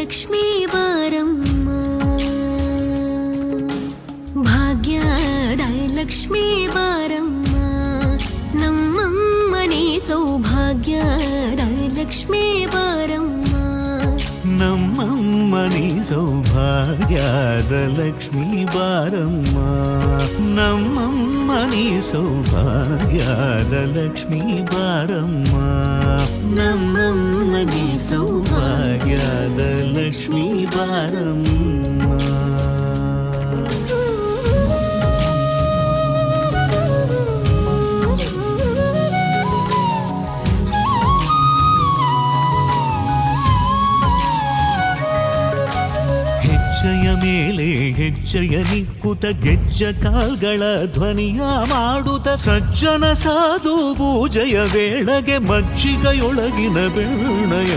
ಲಕ್ಷ್ಮೀ ಬಾರಮ್ಮ, ಭಾಗ್ಯದ ಲಕ್ಷ್ಮೀ ಬಾರಮ್ಮ, ನಮ್ಮಮ್ಮನಿ ಸೌಭಾಗ್ಯದ ಲಕ್ಷ್ಮೀ ಬಾರಮ್ಮ, ನಮ್ಮಮ್ಮನಿ ಸೌಭಾಗ್ಯದ ಲಕ್ಷ್ಮೀ ಬಾರಮ್ಮ, ನಮ್ಮಮ್ಮನಿ ಸೌಭಾಗ್ಯದ ಲಕ್ಷ್ಮೀ ಬಾರಮ್ಮ, ನಮ್ಮಮ್ಮನಿ ಸೌಭಾಗ್ಯದ ಲಕ್ಷ್ಮೀ ಬಾರಮ್ಮ. ಹೆಜ್ಜೆಯ ಮೇಲೆ ಹೆಜ್ಜೆಯ ನಿಕ್ಕುತ ಗೆಜ್ಜ ಕಾಲ್ಗಳ ಧ್ವನಿಯ ಮಾಡುತ್ತ ಸಜ್ಜನ ಸಾಧು ಪೂಜೆಯ ವೇಳೆಗೆ ಮಜ್ಜಿಗೆಯೊಳಗಿನ ಬೆಣ್ಣೆಯ